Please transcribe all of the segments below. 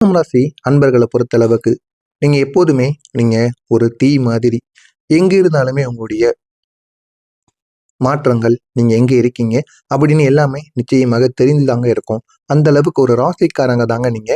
துலாம் ராசி அன்பர்களை பொறுத்தளவுக்கு நீங்க எப்போதுமே நீங்க ஒரு தீ மாதிரி. எங்க இருந்தாலுமே உங்களுடைய மாற்றங்கள் நீங்க எங்க இருக்கீங்க அப்படின்னு எல்லாமே நிச்சயமாக தெரிந்துதாங்க இருக்கும். அந்த அளவுக்கு ஒரு ராசிக்காரங்க தாங்க நீங்க.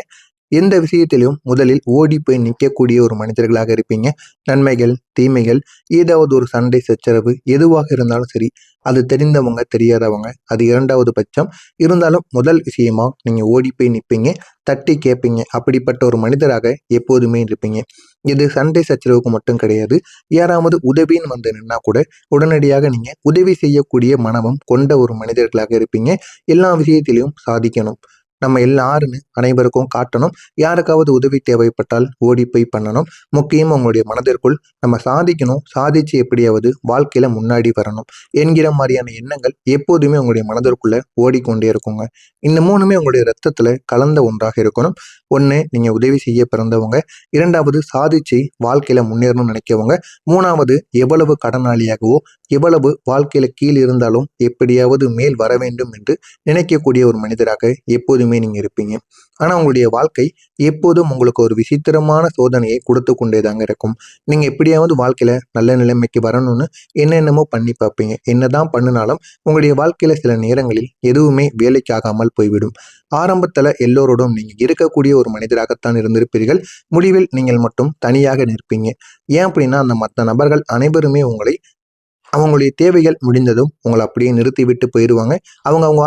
எந்த விஷயத்திலும் முதலில் ஓடி போய் நிற்கக்கூடிய ஒரு மனிதர்களாக இருப்பீங்க. நன்மைகள் தீமைகள், ஏதாவது ஒரு சண்டை சச்சரவு எதுவாக இருந்தாலும் சரி, அது தெரிந்தவங்க தெரியாதவங்க அது இரண்டாவது பட்சம். இருந்தாலும் முதல் விஷயமா நீங்க ஓடி போய் நிற்பீங்க, தட்டி கேட்பீங்க. அப்படிப்பட்ட ஒரு மனிதராக எப்போதுமே இருப்பீங்க. இது சண்டை சச்சரவுக்கு மட்டும் கிடையாது. யாராவது உதவின்னு வந்து நின்னா கூட உடனடியாக நீங்க உதவி செய்யக்கூடிய மனமும் கொண்ட ஒரு மனிதர்களாக இருப்பீங்க. எல்லா விஷயத்திலையும் சாதிக்கணும், நம்ம எல்லாருன்னு அனைவருக்கும் காட்டணும். யாருக்காவது உதவி தேவைப்பட்டால் ஓடி போய் பண்ணணும். முக்கியமாக உங்களுடைய மனதிற்குள் நம்ம சாதிக்கணும், சாதிச்சு எப்படியாவது வாழ்க்கையில முன்னாடி வரணும் என்கிற மாதிரியான எண்ணங்கள் எப்போதுமே உங்களுடைய மனதிற்குள்ள ஓடிக்கொண்டே இருக்குங்க. இந்த மூணுமே உங்களுடைய ரத்தத்துல கலந்த ஒன்றாக இருக்கணும். ஒன்று, நீங்க உதவி செய்ய பிறந்தவங்க. இரண்டாவது, சாதிச்சு வாழ்க்கையில முன்னேறணும்னு நினைக்கவங்க. மூணாவது, எவ்வளவு கடனாளியாகவோ எவ்வளவு வாழ்க்கையில கீழ் இருந்தாலும் எப்படியாவது மேல் வர வேண்டும் என்று நினைக்கக்கூடிய ஒரு மனிதராக எப்போதுமே நீங்க இருப்பீங்க. ஆனா உங்களுடைய வாழ்க்கை எப்போதும் உங்களுக்கு ஒரு விசித்திரமான சோதனையை கொடுத்து கொண்டேதாங்க இருக்கும். நீங்க எப்படியாவது வாழ்க்கையில நல்ல நிலைமைக்கு வரணும்னு என்னென்னமோ பண்ணி பார்ப்பீங்க. என்னதான் பண்ணினாலும் உங்களுடைய வாழ்க்கையில சில நேரங்களில் எதுவுமே வேலைக்காகாமல் போய்விடும். ஆரம்பத்துல எல்லோரோடும் நீங்க இருக்கக்கூடிய ஒரு மனிதராகத்தான் இருந்திருப்பீர்கள். முடிவில் நீங்கள் மட்டும் தனியாக நிற்பீங்க. ஏன் அப்படின்னா அந்த மற்ற நபர்கள் அனைவருமே உங்களை அவங்களுடைய தேவைகள் முடிந்ததும் உங்களை அப்படியே நிறுத்திவிட்டு போயிடுவாங்க. அவங்க அவங்க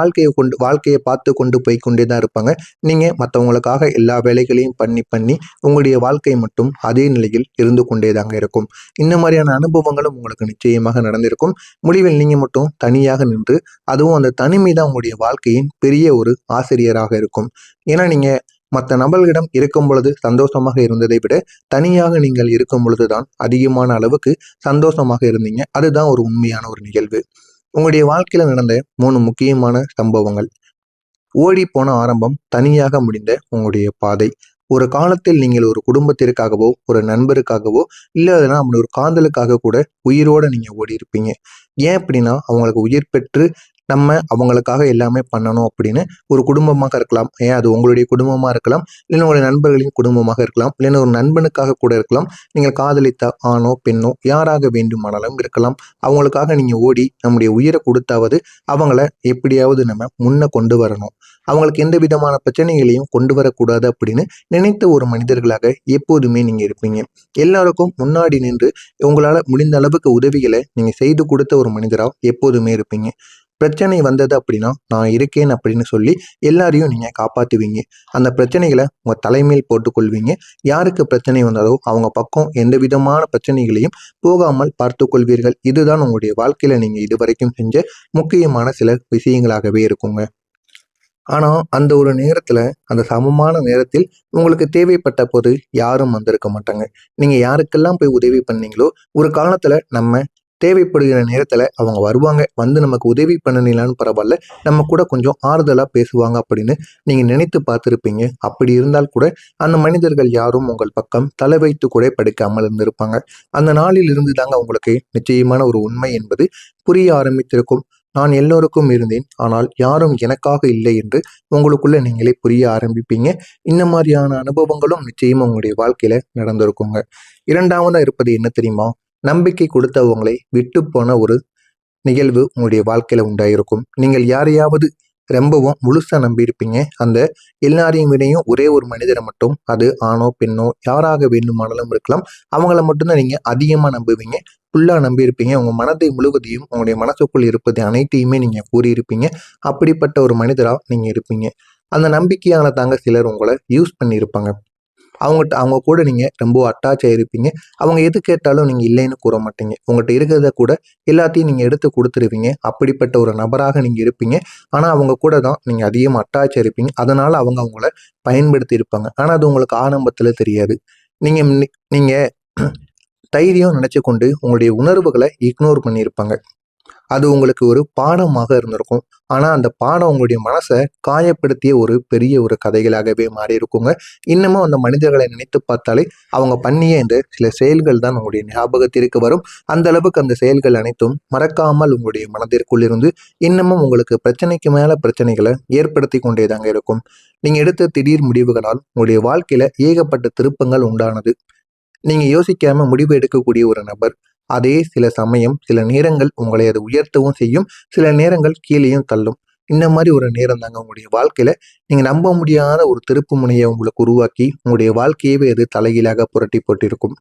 வாழ்க்கையை பார்த்து கொண்டு போய் கொண்டே தான் இருப்பாங்க. நீங்கள் மற்றவங்களுக்காக எல்லா வேலைகளையும் பண்ணி பண்ணி உங்களுடைய வாழ்க்கை மட்டும் அதே நிலையில் இருந்து கொண்டே தாங்க இருக்கும். இந்த மாதிரியான அனுபவங்களும் உங்களுக்கு நிச்சயமாக நடந்திருக்கும். முடிவில் நீங்கள் மட்டும் தனியாக நின்று, அதுவும் அந்த தனிமை தான் உங்களுடைய வாழ்க்கையின் பெரிய ஒரு ஆசிரியராக இருக்கும். ஏன்னா நீங்கள் மற்ற நபர்களிடம் இருக்கும் பொழுது சந்தோஷமாக இருந்ததை விட தனியாக நீங்கள் இருக்கும் பொழுதுதான் அதிகமான அளவுக்கு சந்தோஷமாக இருந்தீங்க. அதுதான் ஒரு உண்மையான ஒரு நிகழ்வு. உங்களுடைய வாழ்க்கையில நடந்த 3 முக்கியமான சம்பவங்கள். ஓடி போன ஆரம்பம், தனியாக முடிந்த உங்களுடைய பாதை. ஒரு காலத்தில் நீங்கள் ஒரு குடும்பத்திற்காகவோ ஒரு நண்பருக்காகவோ இல்லைன்னா அப்படி ஒரு காதலுக்காக கூட உயிரோட நீங்க ஓடி இருப்பீங்க. ஏன் அப்படின்னா அவங்களுக்கு உயிர் பெற்று நம்ம அவங்களுக்காக எல்லாமே பண்ணணும் அப்படின்னு ஒரு குடும்பமாக இருக்கலாம். ஏன் அது உங்களுடைய குடும்பமா இருக்கலாம், இல்லைன்னா உங்களுடைய நண்பர்களின் குடும்பமாக இருக்கலாம், இல்லைன்னா ஒரு நண்பனுக்காக கூட இருக்கலாம். நீங்கள் காதலித்த ஆணோ பெண்ணோ யாராக வேண்டுமானாலும் இருக்கலாம். அவங்களுக்காக நீங்க ஓடி நம்முடைய உயிரை கொடுத்தாவது அவங்கள எப்படியாவது நம்ம முன்ன கொண்டு வரணும், அவங்களுக்கு எந்த விதமான பிரச்சனைகளையும் கொண்டு வரக்கூடாது அப்படின்னு நினைத்த ஒரு மனிதர்களாக எப்போதுமே நீங்க இருப்பீங்க. எல்லாருக்கும் முன்னாடி நின்று உங்களால முடிந்த அளவுக்கு உதவிகளை நீங்க செய்து கொடுத்த ஒரு மனிதரா எப்போதுமே இருப்பீங்க. பிரச்சனை வந்தது அப்படின்னா நான் இருக்கேன் அப்படின்னு சொல்லி எல்லாரையும் நீங்க காப்பாத்துவீங்க. அந்த பிரச்சனைகளை உங்க தலைமையில் போட்டுக்கொள்வீங்க. யாருக்கு பிரச்சனை வந்ததோ அவங்க பக்கம் எந்த விதமான பிரச்சனைகளையும் போகாமல் பார்த்து கொள்வீர்கள். இதுதான் உங்களுடைய வாழ்க்கையில நீங்க இதுவரைக்கும் செஞ்ச முக்கியமான சில விஷயங்களாகவே இருக்குங்க. ஆனா அந்த ஒரு நேரத்துல, அந்த சமமான நேரத்தில் உங்களுக்கு தேவைப்பட்ட போது யாரும் வந்திருக்க மாட்டாங்க. நீங்க யாருக்கெல்லாம் போய் உதவி பண்ணீங்களோ, ஒரு காலத்துல நம்ம தேவைப்படுகிற நேரத்துல அவங்க வருவாங்க. வந்து நமக்கு உதவி பண்ணலைனாலும் பரவாயில்ல, நம்ம கூட கொஞ்சம் ஆறுதலா பேசுவாங்க அப்படின்னு நீங்க நினைத்து பார்த்திருப்பீங்க. அப்படி இருந்தால் கூட அந்த மனிதர்கள் யாரும் உங்கள் பக்கம் தலை வைத்து கூட படுக்காமல் இருந்திருப்பாங்க. அந்த நாளில் இருந்து தாங்க உங்களுக்கு நிச்சயமான ஒரு உண்மை என்பது புரிய ஆரம்பித்திருக்கும். நான் எல்லோருக்கும் இருந்தேன், ஆனால் யாரும் எனக்காக இல்லை என்று உங்களுக்குள்ள நீங்களே புரிய ஆரம்பிப்பீங்க. இந்த மாதிரியான அனுபவங்களும் நிச்சயமா உங்களுடைய வாழ்க்கையில நடந்திருக்குங்க. இரண்டாவதா இருப்பது என்ன தெரியுமா? நம்பிக்கை கொடுத்தவங்களை விட்டு போன ஒரு நிகழ்வு உங்களுடைய வாழ்க்கையில உண்டாயிருக்கும். நீங்கள் யாரையாவது ரொம்பவும் முழுசா நம்பியிருப்பீங்க. அந்த எல்லாரையும் விடையும் ஒரே ஒரு மனிதரை மட்டும், அது ஆணோ பெண்ணோ யாராக வேண்டுமானாலும் இருக்கலாம், அவங்கள மட்டும்தான் நீங்க அதிகமா நம்புவீங்க. ஃபுல்லா நம்பியிருப்பீங்க. உங்க மனதை முழுவதையும் உங்களுடைய மனசுக்குள் இருப்பது அனைத்தையுமே நீங்க கூறியிருப்பீங்க. அப்படிப்பட்ட ஒரு மனிதரா நீங்க இருப்பீங்க. அந்த நம்பிக்கையால தாங்க சிலர் உங்களை யூஸ் பண்ணியிருப்பாங்க. அவங்க கூட நீங்க ரொம்ப அட்டாச் ஆயிருப்பீங்க. அவங்க எது கேட்டாலும் நீங்க இல்லைன்னு கூற மாட்டீங்க. உங்கள்ட்ட இருக்கிறத கூட எல்லாத்தையும் நீங்க எடுத்து குடுத்துருவீங்க. அப்படிப்பட்ட ஒரு நபராக நீங்க இருப்பீங்க. ஆனா அவங்க கூட தான் நீங்க அதிகமா அட்டாச் ஆயிருப்பீங்க. அதனால அவங்க உங்கள பயன்படுத்தி இருப்பாங்க. ஆனா அது உங்களுக்கு ஆரம்பத்துல தெரியாது. நீங்க நீங்க தைரியம் நினைச்சு கொண்டு உங்களுடைய உணர்வுகளை இக்னோர் பண்ணியிருப்பாங்க. அது உங்களுக்கு ஒரு பாடமாக இருந்திருக்கும். ஆனா அந்த பாடம் உங்களுடைய மனசை காயப்படுத்திய ஒரு பெரிய ஒரு கதைகளாகவே மாறி இருக்குங்க. இன்னமும் அந்த மனிதர்களை நினைத்து பார்த்தாலே அவங்க பண்ணிய இந்த சில செயல்கள் தான் உங்களுடைய ஞாபகத்திற்கு வரும். அந்த அளவுக்கு அந்த செயல்கள் அனைத்தும் மறக்காமல் உங்களுடைய மனதிற்குள் இருந்து இன்னமும் உங்களுக்கு பிரச்சனைக்கு மேல பிரச்சனைகளை ஏற்படுத்தி கொண்டேதாங்க இருக்கும். நீங்க எடுத்த திடீர் முடிவுகளால் உங்களுடைய வாழ்க்கையில ஏகப்பட்ட திருப்பங்கள் உண்டானது. நீங்க யோசிக்காம முடிவு எடுக்கக்கூடிய ஒரு நபர். அதே சில சமயம், சில நேரங்கள் உங்களை அது உயர்த்தவும் செய்யும். சில நேரங்கள் கீழேயும் தள்ளும். இந்த மாதிரி ஒரு நேரம் தாங்க உங்களுடைய வாழ்க்கையில நீங்க நம்ப முடியாத ஒரு திருப்பு முனையை உங்களுக்கு உருவாக்கி, உங்களுடைய வாழ்க்கையவே அது தலைகீழாக புரட்டி போட்டிருக்கும்.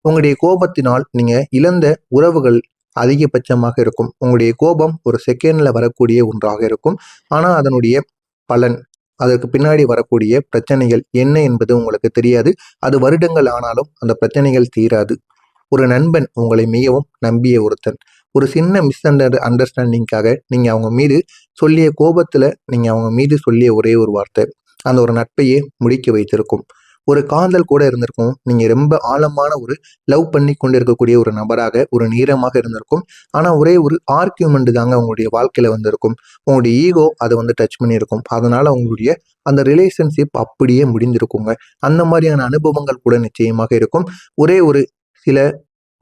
உங்களுடைய கோபத்தினால் நீங்க இழந்த உறவுகள் அதிகபட்சமாக இருக்கும். உங்களுடைய கோபம் ஒரு செகண்ட்ல வரக்கூடிய ஒன்றாக இருக்கும். ஆனா அதனுடைய பலன், அதற்கு பின்னாடி வரக்கூடிய பிரச்சனைகள் என்ன என்பது உங்களுக்கு தெரியாது. அது வருடங்கள் ஆனாலும் அந்த பிரச்சனைகள் தீராது. ஒரு நண்பன் உங்களை மிகவும் நம்பிய ஒருத்தன். ஒரு சின்ன அண்டர்ஸ்டாண்டிங்காக நீங்க அவங்க மீது சொல்லிய கோபத்துல நீங்க அவங்க மீது சொல்லிய ஒரே ஒரு வார்த்தை, அந்த ஒரு நட்பையே முடிக்க வைத்திருக்கும். ஒரு காதல் கூட இருந்திருக்கும். நீங்க ரொம்ப ஆழமான ஒரு லவ் பண்ணி கொண்டிருக்கக்கூடிய ஒரு நபராக, ஒரு நீரமாக இருந்திருக்கும். ஆனா ஒரே ஒரு ஆர்கியூமெண்ட் தாங்க உங்களுடைய வாழ்க்கையில வந்திருக்கும். உங்களுடைய ஈகோ அதை டச் பண்ணியிருக்கும். அதனால உங்களுடைய அந்த ரிலேஷன்ஷிப் அப்படியே முடிந்திருக்குங்க. அந்த மாதிரியான அனுபவங்கள் கூட நிச்சயமாக இருக்கும். ஒரே ஒரு சில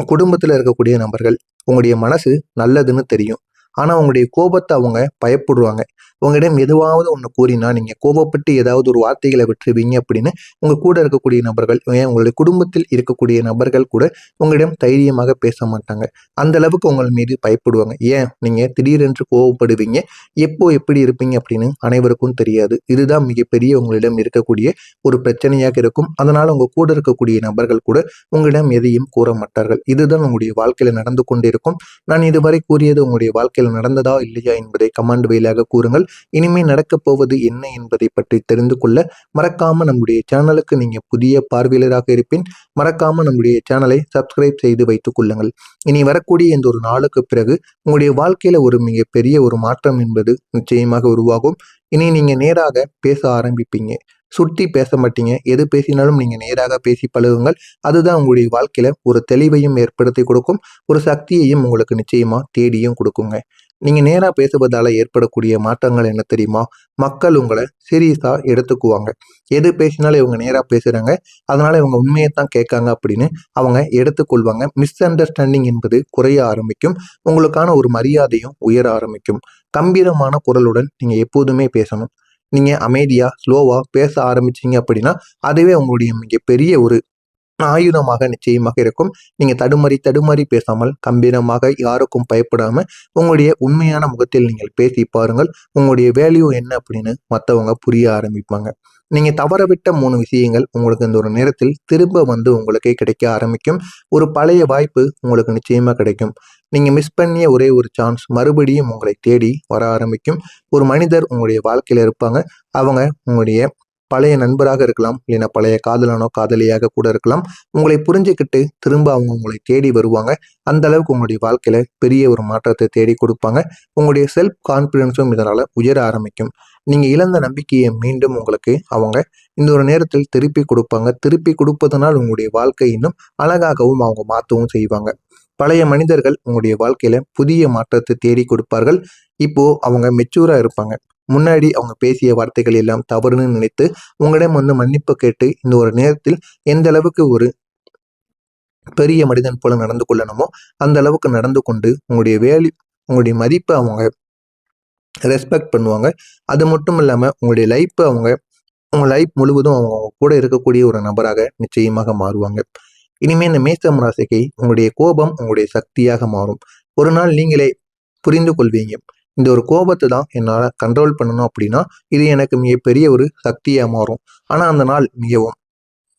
குடும்பத்துல இருக்கக்கூடிய நபர்கள் உங்களுடைய மனசு நல்லதுன்னு தெரியும். ஆனா உங்களுடைய கோபத்தை அவங்க பயப்படுவாங்க. உங்களிடம் எதுவாவது ஒண்ணு கூறினா நீங்க கோபப்பட்டு ஏதாவது ஒரு வார்த்தைகளை விட்டுருவீங்க அப்படின்னு உங்க கூட இருக்கக்கூடிய நபர்கள், ஏன் உங்களுடைய குடும்பத்தில் இருக்கக்கூடிய நபர்கள் கூட உங்களிடம் தைரியமாக பேச மாட்டாங்க. அந்த அளவுக்கு உங்கள் மீது பயப்படுவாங்க. ஏன் நீங்க திடீரென்று கோபப்படுவீங்க, எப்போ எப்படி இருப்பீங்க அப்படின்னு அனைவருக்கும் தெரியாது. இதுதான் மிகப்பெரிய உங்களிடம் இருக்கக்கூடிய ஒரு பிரச்சனையாக இருக்கும். அதனால உங்க கூட இருக்கக்கூடிய நபர்கள் கூட உங்களிடம் எதையும் கூற மாட்டார்கள். இதுதான் உங்களுடைய வாழ்க்கையில நடந்து கொண்டிருக்கும். நான் இதுவரை கூறியது உங்களுடைய வாழ்க்கையில் நடந்ததா இல்லையா என்பதை கமெண்ட் வாயிலாக கூறுங்கள். இனிமே நடக்கப் போவது என்ன என்பதை பற்றி தெரிந்து கொள்ள மறக்காம நம்முடைய சேனலுக்கு நீங்க புதிய பார்வையாளராக இருப்பின் மறக்காம நம்முடைய சேனலை சப்ஸ்கிரைப் செய்து வைத்துக் கொள்ளுங்கள். இனி வரக்கூடிய இந்த ஒரு நாளுக்கு பிறகு உங்களுடைய வாழ்க்கையில ஒரு மிகப்பெரிய ஒரு மாற்றம் என்பது நிச்சயமாக உருவாகும். இனி நீங்க நேராக பேச ஆரம்பிப்பீங்க. சுட்டி பேச மாட்டீங்க. எது பேசினாலும் நீங்க நேராக பேசி பழகுங்கள். அதுதான் உங்களுடைய வாழ்க்கையில ஒரு தெளிவையும் ஏற்படுத்தி கொடுக்கும். ஒரு சக்தியையும் உங்களுக்கு நிச்சயமா தேடியும் கொடுக்குங்க. நீங்க நேரா பேசுவதால ஏற்படக்கூடிய மாற்றங்கள் என்ன தெரியுமா? மக்கள் உங்களை சீரியஸா எடுத்துக்குவாங்க. எது பேசினாலும் இவங்க நேரா பேசுறாங்க, அதனால இவங்க உண்மையைத்தான் கேட்காங்க அப்படின்னு அவங்க எடுத்துக்கொள்வாங்க. மிஸ் அண்டர்ஸ்டாண்டிங் என்பது குறைய ஆரம்பிக்கும். உங்களுக்கான ஒரு மரியாதையும் உயர ஆரம்பிக்கும். கம்பீரமான குரலுடன் நீங்க எப்போதுமே பேசணும். நீங்க அமைதியா, ஸ்லோவா பேச ஆரம்பிச்சீங்க அப்படின்னா, அதுவே உங்களுடைய மிகப்பெரிய ஒரு ஆயுதமாக நிச்சயமாக இருக்கும். நீங்க தடுமாறி தடுமாறி பேசாமல் கம்பீரமாக யாருக்கும் பயப்படாம உங்களுடைய உண்மையான முகத்தில் நீங்கள் பேசி பாருங்கள். உங்களுடைய வேல்யூ என்ன அப்படின்னு மற்றவங்க புரிய ஆரம்பிப்பாங்க. நீங்க தவறவிட்ட 3 விஷயங்கள் உங்களுக்கு இந்த ஒரு நேரத்தில் திரும்ப உங்களுக்கு கிடைக்க ஆரம்பிக்கும். ஒரு பழைய வாய்ப்பு உங்களுக்கு நிச்சயமா கிடைக்கும். நீங்க மிஸ் பண்ணிய ஒரே ஒரு சான்ஸ் மறுபடியும் உங்களை தேடி வர ஆரம்பிக்கும். ஒரு மனிதர் உங்களுடைய வாழ்க்கையில இருப்பாங்க. அவங்க உங்களுடைய பழைய நண்பராக இருக்கலாம், இல்லைன்னா பழைய காதலனோ காதலியாக கூட இருக்கலாம். உங்களை புரிஞ்சுக்கிட்டு திரும்ப அவங்க உங்களை தேடி வருவாங்க. அந்த அளவுக்கு உங்களுடைய வாழ்க்கையில பெரிய ஒரு மாற்றத்தை தேடி கொடுப்பாங்க. உங்களுடைய செல்ஃப் கான்பிடன்ஸும் இதனால உயர ஆரம்பிக்கும். நீங்க இழந்த நம்பிக்கையை மீண்டும் உங்களுக்கு அவங்க இந்த ஒரு நேரத்தில் திருப்பி கொடுப்பாங்க. திருப்பி கொடுப்பதனால் உங்களுடைய வாழ்க்கை இன்னும் அழகாகவும் அவங்க மாற்றவும் செய்வாங்க. பழைய மனிதர்கள் உங்களுடைய வாழ்க்கையில புதிய மாற்றத்தை தேடி கொடுப்பார்கள். இப்போ அவங்க மெச்சூரா இருப்பாங்க. முன்னாடி அவங்க பேசிய வார்த்தைகள் எல்லாம் தவறுன்னு நினைத்து உங்களிடம் மன்னிப்பு கேட்டு இந்த ஒரு நேரத்தில் எந்த அளவுக்கு ஒரு பெரிய மனிதன் போல நடந்து கொள்ளணுமோ அந்த அளவுக்கு நடந்து கொண்டு உங்களுடைய மதிப்பை அவங்க ரெஸ்பெக்ட் பண்ணுவாங்க. அது மட்டும் இல்லாம உங்களுடைய உங்க லைஃப் முழுவதும் அவங்க கூட இருக்கக்கூடிய ஒரு நபராக நிச்சயமாக மாறுவாங்க. இனிமே இந்த மேஷம் ராசிக்கு உங்களுடைய கோபம் உங்களுடைய சக்தியாக மாறும். ஒரு நாள் நீங்களே புரிந்து கொள்வீங்க. இந்த ஒரு கோபத்தை தான் என்னால் கண்ட்ரோல் பண்ணணும் அப்படின்னா இது எனக்கு மிகப்பெரிய ஒரு சக்தியாக மாறும். ஆனால் அந்த நாள் மிகவும்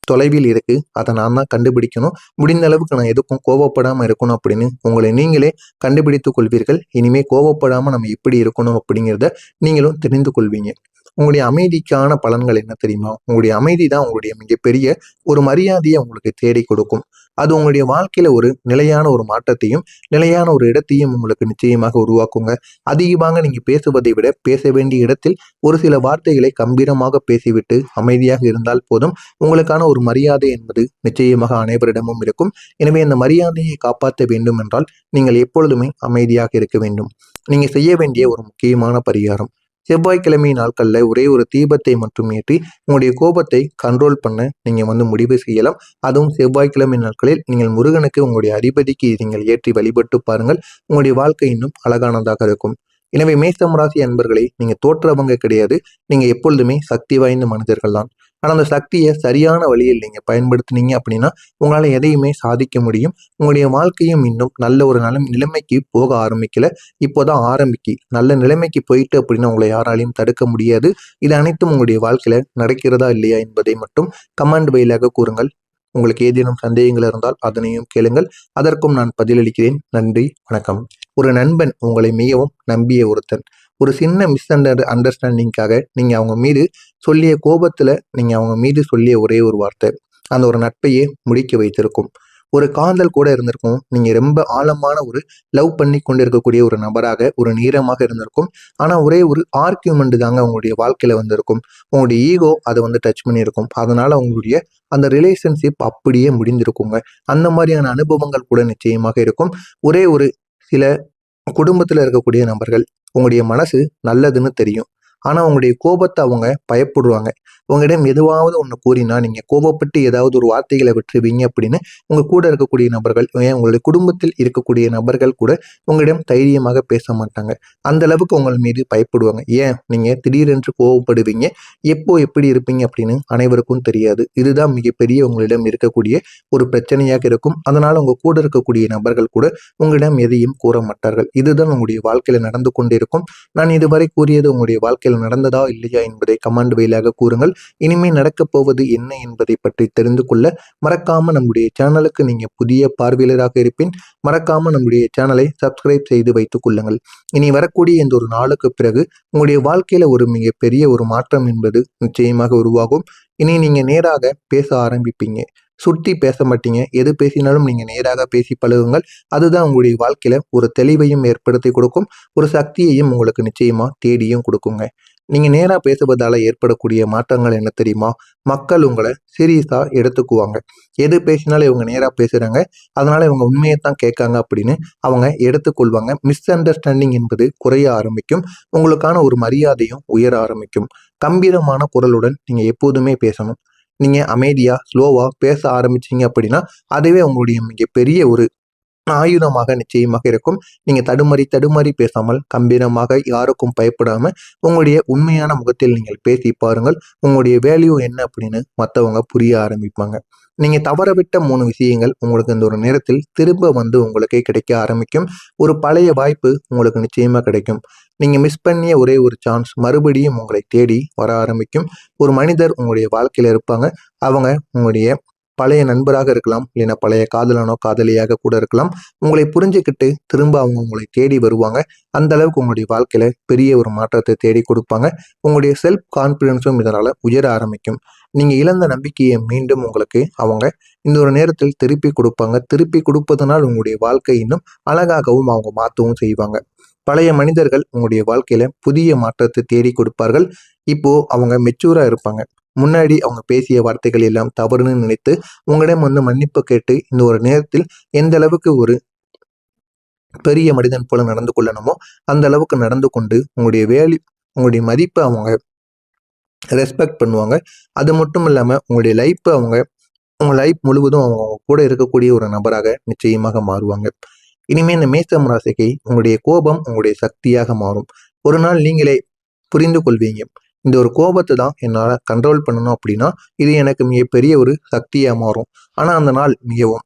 தொலைவில் இருக்கு. அதை நான் தான் கண்டுபிடிக்கணும். முடிந்த அளவுக்கு நான் எதுக்கும் கோவப்படாமல் இருக்கணும் அப்படின்னு உங்களை நீங்களே கண்டுபிடித்து கொள்வீர்கள். இனிமே கோவப்படாமல் நம்ம எப்படி இருக்கணும் அப்படிங்கிறத நீங்களும் தெரிந்து கொள்வீங்க. உங்களுடைய அமைதிக்கான பலன்கள் என்ன தெரியுமா? உங்களுடைய அமைதி தான் உங்களுடைய மிகப்பெரிய ஒரு மரியாதையை உங்களுக்கு தேடி கொடுக்கும். அது உங்களுடைய வாழ்க்கையில ஒரு நிலையான ஒரு மாற்றத்தையும், நிலையான ஒரு இடத்தையும் உங்களுக்கு நிச்சயமாக உருவாக்குங்க. அதிகமாக நீங்க பேசுவதை விட, பேச வேண்டிய இடத்தில் ஒரு சில வார்த்தைகளை கம்பீரமாக பேசிவிட்டு அமைதியாக இருந்தால் போதும். உங்களுக்கான ஒரு மரியாதை என்பது நிச்சயமாக அனைவரிடமும் இருக்கும். எனவே அந்த மரியாதையை காப்பாற்ற வேண்டும் என்றால், நீங்கள் எப்பொழுதுமே அமைதியாக இருக்க வேண்டும். நீங்க செய்ய வேண்டிய ஒரு முக்கியமான பரிகாரம். செவ்வாய்க்கிழமை நாட்கள்ல ஒரே ஒரு தீபத்தை மட்டும் ஏற்றி உங்களுடைய கோபத்தை கண்ட்ரோல் பண்ண நீங்க முடிவு செய்யலாம். அதுவும் செவ்வாய்க்கிழமை நாட்களில் நீங்கள் முருகனுக்கு உங்களுடைய அதிபதிக்கு நீங்கள் ஏற்றி வழிபட்டு பாருங்கள். உங்களுடைய வாழ்க்கை இன்னும் அழகானதாக இருக்கும். எனவே மேஷம் ராசி அன்பர்களே, நீங்க தோற்றவங்க கிடையாது. நீங்க எப்பொழுதுமே சக்தி வாய்ந்த மனிதர்கள் தான். ஆனா அந்த சக்தியை சரியான வழியில் நீங்க பயன்படுத்தினீங்க அப்படின்னா உங்களால எதையுமே சாதிக்க முடியும். உங்களுடைய வாழ்க்கையும் இன்னும் நல்ல ஒரு நிலைமைக்கு போக ஆரம்பிக்கல, இப்போதான் ஆரம்பிக்கி. நல்ல நிலைமைக்கு போயிட்டு அப்படின்னா உங்களை யாராலையும் தடுக்க முடியாது. இது அனைத்தும் உங்களுடைய வாழ்க்கையில நடக்கிறதா இல்லையா என்பதை மட்டும் கமெண்ட் வாயிலாக கூறுங்கள். உங்களுக்கு ஏதேனும் சந்தேகங்கள் இருந்தால் அதனையும் கேளுங்கள். அதற்கும் நான் பதிலளிக்கிறேன். நன்றி, வணக்கம். ஒரு நண்பன் உங்களை மிகவும் நம்பிய ஒருத்தன் ஒரு சின்ன அண்டர்ஸ்டாண்டிங்காக நீங்க அவங்க மீது சொல்லிய கோபத்துல நீங்க அவங்க மீது சொல்லிய ஒரே ஒரு வார்த்தை அந்த ஒரு நட்பையே முடிக்க வைத்திருக்கும். ஒரு காதல் கூட இருந்திருக்கும். நீங்க ரொம்ப ஆழமான ஒரு லவ் பண்ணி கொண்டு இருக்கக்கூடிய ஒரு நபராக ஒரு நீளமாக இருந்திருக்கும். ஆனா ஒரே ஒரு ஆர்கியூமெண்ட் தாங்க உங்களுடைய வாழ்க்கையில வந்திருக்கும். உங்களுடைய ஈகோ அதை டச் பண்ணியிருக்கும். அதனால உங்களுடைய அந்த ரிலேஷன்ஷிப் அப்படியே முடிந்திருக்குங்க. அந்த மாதிரியான அனுபவங்கள் கூட நிச்சயமாக இருக்கும். ஒரே ஒரு சில குடும்பத்துல இருக்கக்கூடிய நபர்கள் உங்களுடைய மனசு நல்லதுன்னு தெரியும். ஆனா உங்களுடைய கோபத்தை அவங்க பயப்படுவாங்க. உங்களிடம் எதுவாவது ஒன்று கூறினா நீங்க கோபப்பட்டு ஏதாவது ஒரு வார்த்தைகளை விட்டுருவீங்க அப்படின்னு உங்க கூட இருக்கக்கூடிய நபர்கள், ஏன் உங்களுடைய குடும்பத்தில் இருக்கக்கூடிய நபர்கள் கூட உங்களிடம் தைரியமாக பேச மாட்டாங்க. அந்த அளவுக்கு உங்கள் மீது பயப்படுவாங்க. ஏன் நீங்க திடீரென்று கோபப்படுவீங்க, எப்போ எப்படி இருப்பீங்க அப்படின்னு அனைவருக்கும் தெரியாது. இதுதான் மிகப்பெரிய உங்களிடம் இருக்கக்கூடிய ஒரு பிரச்சனையாக இருக்கும். அதனால உங்க கூட இருக்கக்கூடிய நபர்கள் கூட உங்களிடம் எதையும் கூற மாட்டார்கள். இதுதான் உங்களுடைய வாழ்க்கையில நடந்து கொண்டிருக்கும். நான் இதுவரை கூறியது உங்களுடைய வாழ்க்கையில் நடந்ததா இல்லையா என்பதை கமெண்ட் வாயிலாக கூறுங்கள். இனிமே நடக்கப் போவது என்ன என்பதை பற்றி தெரிந்து கொள்ள மறக்காம நம்முடைய சேனலுக்கு நீங்க புதிய பார்வையாளராக இருப்பின் மறக்காம நம்முடைய சேனலை சப்ஸ்கிரைப் செய்து வைத்துக் கொள்ளுங்கள். இனி வரக்கூடிய இந்த ஒரு நாளுக்கு பிறகு உங்களுடைய வாழ்க்கையில ஒரு மிகப்பெரிய ஒரு மாற்றம் என்பது நிச்சயமாக உருவாகும். இனி நீங்க நேராக பேச ஆரம்பிப்பீங்க. சுற்றி பேச மாட்டீங்க. எது பேசினாலும் நீங்க நேராக பேசி பழகுங்கள். அதுதான் உங்களுடைய வாழ்க்கையில ஒரு தெளிவையும் ஏற்படுத்தி கொடுக்கும். ஒரு சக்தியையும் உங்களுக்கு நிச்சயமா தேடியும் கொடுக்குங்க. நீங்க நேரா பேசுவதால ஏற்படக்கூடிய மாற்றங்கள் என்ன தெரியுமா? மக்கள் உங்களை சீரியஸா எடுத்துக்குவாங்க. எது பேசினாலும் இவங்க நேரா பேசுறாங்க, அதனால இவங்க உண்மையைத்தான் கேட்காங்க அப்படின்னு அவங்க எடுத்துக்கொள்வாங்க. மிஸ் அண்டர்ஸ்டாண்டிங் என்பது குறைய ஆரம்பிக்கும். உங்களுக்கான ஒரு மரியாதையும் உயர ஆரம்பிக்கும். கம்பீரமான குரலுடன் நீங்க எப்போதுமே பேசணும். நீங்க அமைதியா ஸ்லோவா பேச ஆரம்பிச்சீங்க அப்படின்னா அதுவே உங்களுடைய மிகப்பெரிய ஒரு ஆயுதமாக நிச்சயமாக இருக்கும். நீங்க தடுமாறி தடுமாறி பேசாமல் கம்பீரமாக யாருக்கும் பயப்படாம உங்களுடைய உண்மையான முகத்தில் நீங்கள் பேசி பாருங்கள். உங்களுடைய வேல்யூ என்ன அப்படின்னு மற்றவங்க புரிய ஆரம்பிப்பாங்க. நீங்க தவறவிட்ட 3 விஷயங்கள் உங்களுக்கு இந்த ஒரு நேரத்தில் திரும்ப உங்களுக்கே கிடைக்க ஆரம்பிக்கும். ஒரு பழைய வாய்ப்பு உங்களுக்கு நிச்சயமா கிடைக்கும். நீங்க மிஸ் பண்ணிய ஒரே ஒரு சான்ஸ் மறுபடியும் உங்களை தேடி வர ஆரம்பிக்கும். ஒரு மனிதர் உங்களுடைய வாழ்க்கையில இருப்பாங்க. அவங்க உங்களுடைய பழைய நண்பராக இருக்கலாம், இல்லைன்னா பழைய காதலனோ காதலியாக கூட இருக்கலாம். உங்களை புரிஞ்சுக்கிட்டு திரும்ப அவங்க உங்களை தேடி வருவாங்க. அந்த அளவுக்கு உங்களுடைய வாழ்க்கையில பெரிய ஒரு மாற்றத்தை தேடி கொடுப்பாங்க. உங்களுடைய செல்ஃப் கான்பிடன்ஸும் இதனால உயர ஆரம்பிக்கும். நீங்க இழந்த நம்பிக்கையை மீண்டும் உங்களுக்கு அவங்க இந்த ஒரு நேரத்தில் திருப்பி கொடுப்பாங்க. திருப்பி கொடுப்பதனால் உங்களுடைய வாழ்க்கை இன்னும் அழகாகவும் அவங்க மாற்றவும் செய்வாங்க. பழைய மனிதர்கள் உங்களுடைய வாழ்க்கையில புதிய மாற்றத்தை தேடி கொடுப்பார்கள். இப்போ அவங்க மெச்சூரா இருப்பாங்க. முன்னாடி அவங்க பேசிய வார்த்தைகள் எல்லாம் தவறுன்னு நினைத்து உங்களிடம் மன்னிப்பு கேட்டு இந்த ஒரு நேரத்தில் எந்த அளவுக்கு ஒரு பெரிய மனிதன் போல நடந்து கொள்ளணுமோ அந்த அளவுக்கு நடந்து கொண்டு உங்களுடைய உங்களுடைய மதிப்பை அவங்க ரெஸ்பெக்ட் பண்ணுவாங்க. அது மட்டும் இல்லாம உங்களுடைய உங்க லைஃப் முழுவதும் அவங்க கூட இருக்கக்கூடிய ஒரு நபராக நிச்சயமாக மாறுவாங்க. இனிமே இந்த மேஷம் ராசிக்கு உங்களுடைய கோபம் உங்களுடைய சக்தியாக மாறும். ஒரு நாள் நீங்களே புரிந்து கொள்வீங்க. இந்த ஒரு கோபத்தை தான் என்னால் கண்ட்ரோல் பண்ணணும் அப்படின்னா இது எனக்கு மிகப்பெரிய ஒரு சக்தியாக மாறும். ஆனால் அந்த நாள் மிகவும்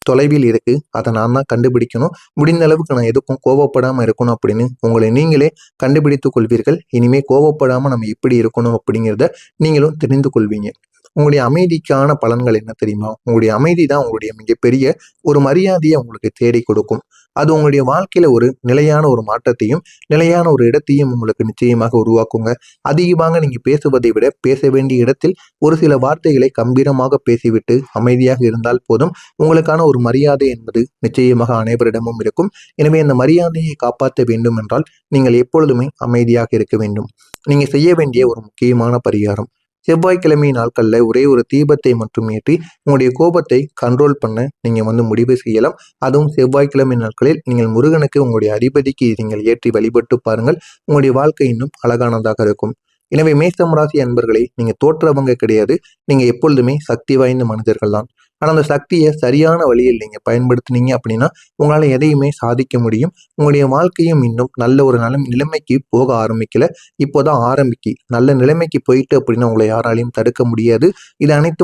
தொலைவில் இருக்கு. அதை நான் தான் கண்டுபிடிக்கணும். முடிந்த அளவுக்கு நான் எதுக்கும் கோபப்படாமல் இருக்கணும் அப்படின்னு உங்களை நீங்களே கண்டுபிடித்து கொள்வீர்கள். இனிமே கோபப்படாமல் நம்ம எப்படி இருக்கணும் அப்படிங்கிறத நீங்களும் தெரிந்து கொள்வீங்க. உங்களுடைய அமைதிக்கான பலன்கள் என்ன தெரியுமா? உங்களுடைய அமைதி தான் உங்களுடைய மிகப்பெரிய ஒரு மரியாதையை உங்களுக்கு தேடி கொடுக்கும். அது உங்களுடைய வாழ்க்கையில ஒரு நிலையான ஒரு மாற்றத்தையும், நிலையான ஒரு இடத்தையும் உங்களுக்கு நிச்சயமாக உருவாக்குங்க. அதிகமாக நீங்க பேசுவதை விட பேச வேண்டிய இடத்தில் ஒரு சில வார்த்தைகளை கம்பீரமாக பேசிவிட்டு அமைதியாக இருந்தால் போதும். உங்களுக்கான ஒரு மரியாதை என்பது நிச்சயமாக அனைவரிடமும் இருக்கும். எனவே அந்த மரியாதையை காப்பாற்ற வேண்டும் என்றால் நீங்கள் எப்பொழுதுமே அமைதியாக இருக்க வேண்டும். நீங்க செய்ய வேண்டிய ஒரு முக்கியமான பரிகாரம், செவ்வாய்க்கிழமை நாட்கள்ல ஒரே ஒரு தீபத்தை மட்டும் ஏற்றி உங்களுடைய கோபத்தை கண்ட்ரோல் பண்ண நீங்க முடிவு செய்யலாம். அதுவும் செவ்வாய்க்கிழமை நாட்களில் நீங்கள் முருகனுக்கு உங்களுடைய அதிபதிக்கு நீங்கள் ஏற்றி வழிபட்டு பாருங்கள். உங்களுடைய வாழ்க்கை இன்னும் அழகானதாக இருக்கும். எனவே மேஷம் ராசி அன்பர்களே, நீங்க தோற்றவங்க கிடையாது. நீங்க எப்பொழுதுமே சக்தி வாய்ந்த மனிதர்கள் தான். ஆனா அந்த சக்தியை சரியான வழியில் நீங்க பயன்படுத்தினீங்க அப்படின்னா உங்களால எதையுமே சாதிக்க முடியும். உங்களுடைய வாழ்க்கையும் இன்னும் நல்ல ஒரு நிலைமைக்கு போக ஆரம்பிக்கல, இப்போதான் ஆரம்பிக்கு. நல்ல நிலைமைக்கு போயிட்டு அப்படின்னா உங்களை யாராலையும் தடுக்க முடியாது. இது அனைத்தும்